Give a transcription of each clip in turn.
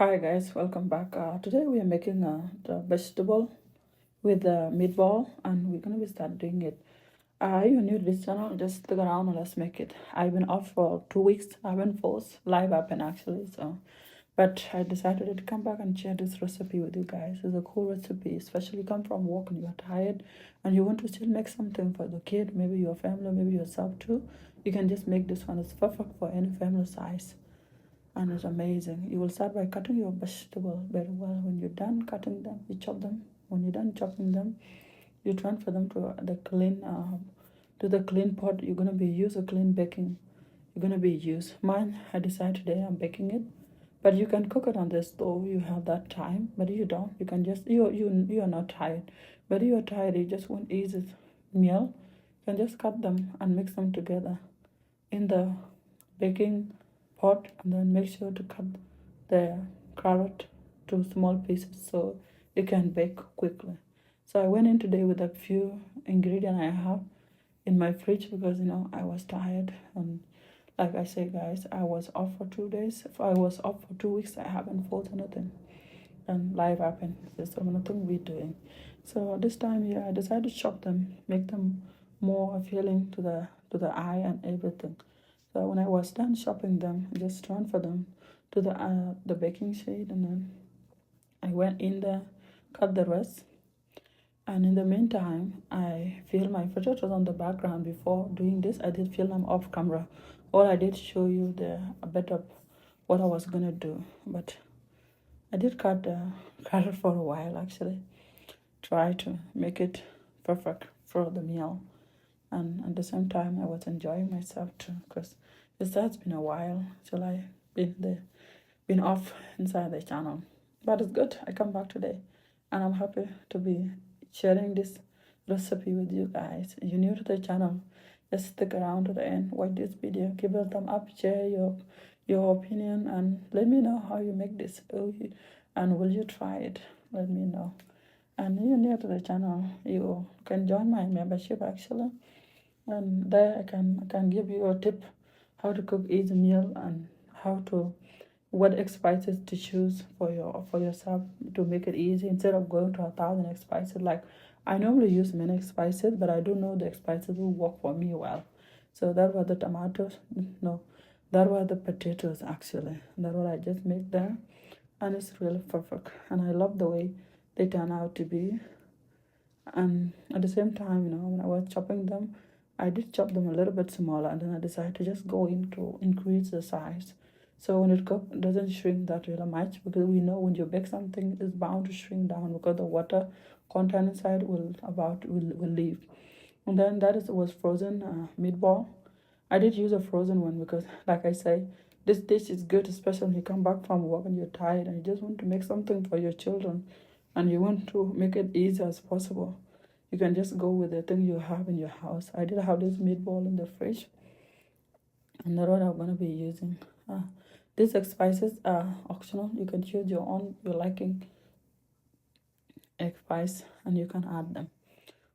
Hi guys, welcome back. Today we are making the vegetable with the meatball, and we're gonna be start doing it. You're new to this channel, just stick around and let's make it. I've been off for 2 weeks. I've been forced live up and actually but I decided to come back and share this recipe with you guys. It's a cool recipe, especially you come from work and you're tired and you want to still make something for the kid, maybe your family, maybe yourself too. You can just make this one. It's perfect for any family size and it's amazing. You will start by cutting your vegetable very well. When you're done cutting them, you chop them. When you're done chopping them, you transfer them to the clean pot. You're gonna be use a clean baking. You're gonna be use mine. I decided today I'm baking it, but you can cook it on the stove. You have that time, but you don't. You can just you are not tired, but you are tired. You just want easy meal. You can just cut them and mix them together in the baking pot, and then make sure to cut the carrot to small pieces so it can bake quickly. So I went in today with a few ingredients I have in my fridge because I was tired, and like I say guys, I was off for 2 days. If I was off for 2 weeks, I haven't fought anything, and life happened. There's so many things we're doing. So this time here I decided to chop them, make them more appealing to the eye and everything. So when I was done chopping them, I just transfer them to the baking sheet, and then I went in there, cut the rest. And in the meantime, I filmed my potatoes on the background. Before doing this, I did film them off camera. All I did show you a bit of what I was gonna do, but I did cut the carrot for a while actually. Try to make it perfect for the meal, and at the same time I was enjoying myself too, because it has been a while till I been off inside the channel. But it's good I come back today, and I'm happy to be sharing this recipe with you guys. You're new to the channel, just stick around to the end, watch this video, give it a thumb up, share your opinion, and let me know how you make this. And will you try it? Let me know. And you're new to the channel, you can join my membership actually, and there I can give you a tip how to cook easy meal, and how to what spices to choose for yourself to make it easy instead of going to 1,000 spices. Like I normally use many spices, but I don't know the spices will work for me well. So that was the tomatoes. No, that was the potatoes actually. That's what I just made there, and it's really perfect. And I love the way they turn out to be. And at the same time, when I was chopping them, I did chop them a little bit smaller, and then I decided to just go in to increase the size. So when it cooks, it doesn't shrink that really much, because we know when you bake something, it's bound to shrink down because the water content inside will leave. And then was frozen meatball. I did use a frozen one because, like I say, this dish is good, especially when you come back from work and you're tired and you just want to make something for your children, and you want to make it easy as possible. You can just go with the thing you have in your house. I did have this meatball in the fridge, and that's what I'm gonna be using. These spices are optional. You can choose your liking spice, and you can add them.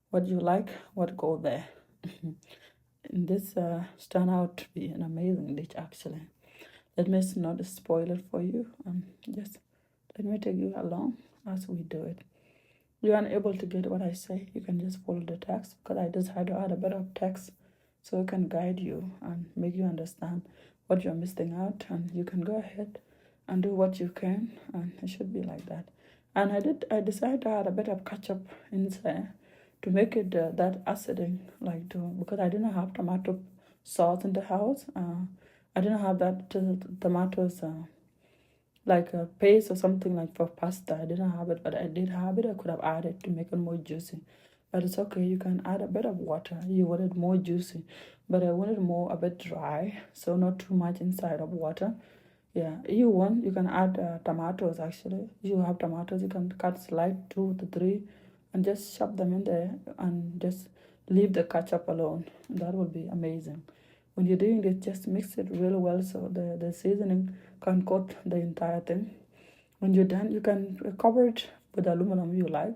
What you like, what go there. And this turned out to be an amazing dish actually. Let me not spoil it for you, and just let me take you along as we do it. You aren't able to get what I say, you can just follow the text, because I decided to add a bit of text so it can guide you and make you understand what you're missing out, and you can go ahead and do what you can, and it should be like that. And I decided to add a bit of ketchup inside to make it that acidic, because I didn't have tomato sauce in the house. I didn't have that tomatoes like a paste or something like for pasta. I didn't have it, but I did have it. I could have added to make it more juicy, but it's okay. You can add a bit of water. You want it more juicy, but I wanted more a bit dry, so not too much inside of water. Yeah, you can add tomatoes actually. You have tomatoes, you can cut slice 2 to 3 and just shove them in there, and just leave the ketchup alone. That will be amazing. When you're doing this, just mix it really well so the seasoning can coat the entire thing. When you're done, you can cover it with aluminum you like.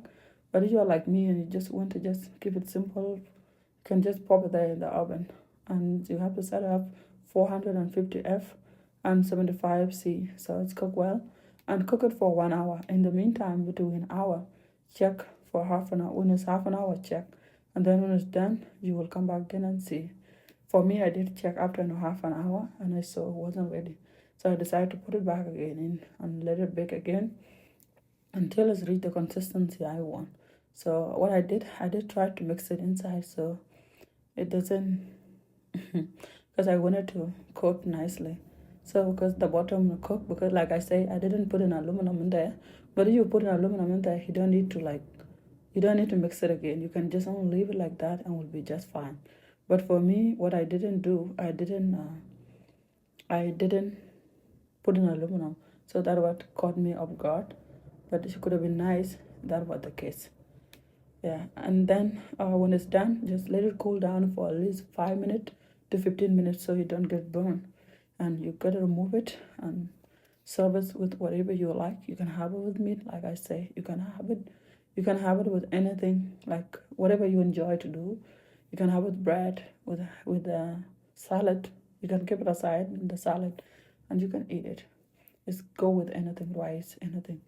But if you're like me and you just want to just keep it simple, you can just pop it there in the oven. And you have to set up 450 F and 75 C, so it's cooked well. and cook it for 1 hour. In the meantime, between hour, check for half an hour. When it's half an hour, check. And then when it's done, you will come back then and see. For me, I did check after half an hour and I saw it wasn't ready. So I decided to put it back again in and let it bake again until it's reached the consistency I want. So what I did try to mix it inside so it doesn't, because I wanted to cook nicely. So because the bottom will cook, because like I say, I didn't put an aluminum in there. But if you put an aluminum in there, you don't need to mix it again. You can just only leave it like that and will be just fine. But for me, what I didn't do, I didn't put in aluminum. So that what caught me off guard. But it could have been nice. That was the case. Yeah, and then when it's done, just let it cool down for at least 5 minutes to 15 minutes so you don't get burned. And you gotta remove it and serve it with whatever you like. You can have it with meat, like I say. You can have it. You can have it with anything, like whatever you enjoy to do. You can have it with bread, with salad. You can keep it aside in the salad, and you can eat it. Just go with anything, rice, anything.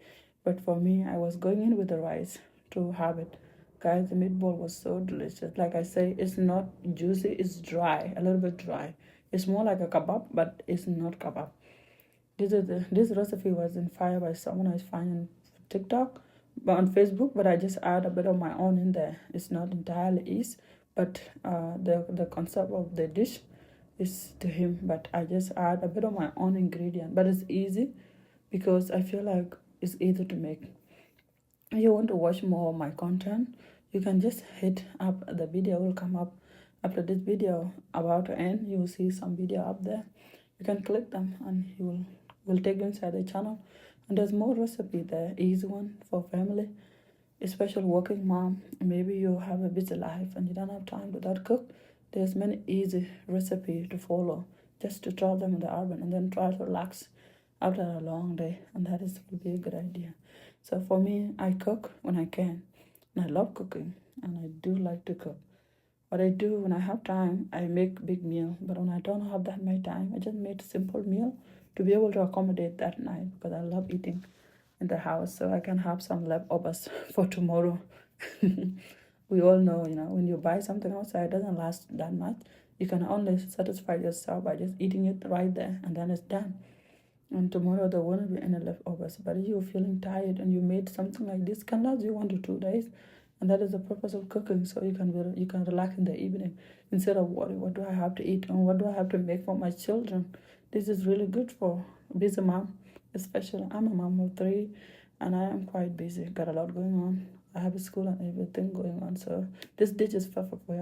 But for me, I was going in with the rice to have it. Guys, the meatball was so delicious. Like I say, it's not juicy, it's dry, a little bit dry. It's more like a kebab, but it's not kebab. This recipe was inspired by someone I find on TikTok, but on Facebook. But I just add a bit of my own in there. It's not entirely easy, but the concept of the dish is to him. But I just add a bit of my own ingredient. But it's easy because I feel like it's easy to make. If you want to watch more of my content, you can just hit up. The video will come up after this video about to end. You will see some video up there. You can click them and you will take you inside the channel. And there's more recipe there, easy one for family, especially working mom. Maybe you have a busy life and you don't have time to that cook. There's many easy recipe to follow. Just to throw them in the oven and then try to relax after a long day, and that will be a good idea. So for me, I cook when I can, and I love cooking, and I do like to cook. What I do when I have time, I make big meal. But when I don't have that much time, I just make a simple meal to be able to accommodate that night, because I love eating in the house, so I can have some leftovers for tomorrow. We all know, when you buy something outside, it doesn't last that much. You can only satisfy yourself by just eating it right there, and then it's done. And tomorrow there won't be any leftovers. But if you're feeling tired and you made something like this, can last you 1 to 2 days. And that is the purpose of cooking, so you can relax in the evening instead of worry, what do I have to eat and what do I have to make for my children. This is really good for busy mom, especially I'm a mom of 3 and I am quite busy, got a lot going on. I have a school and everything going on, so this dish is perfect for you.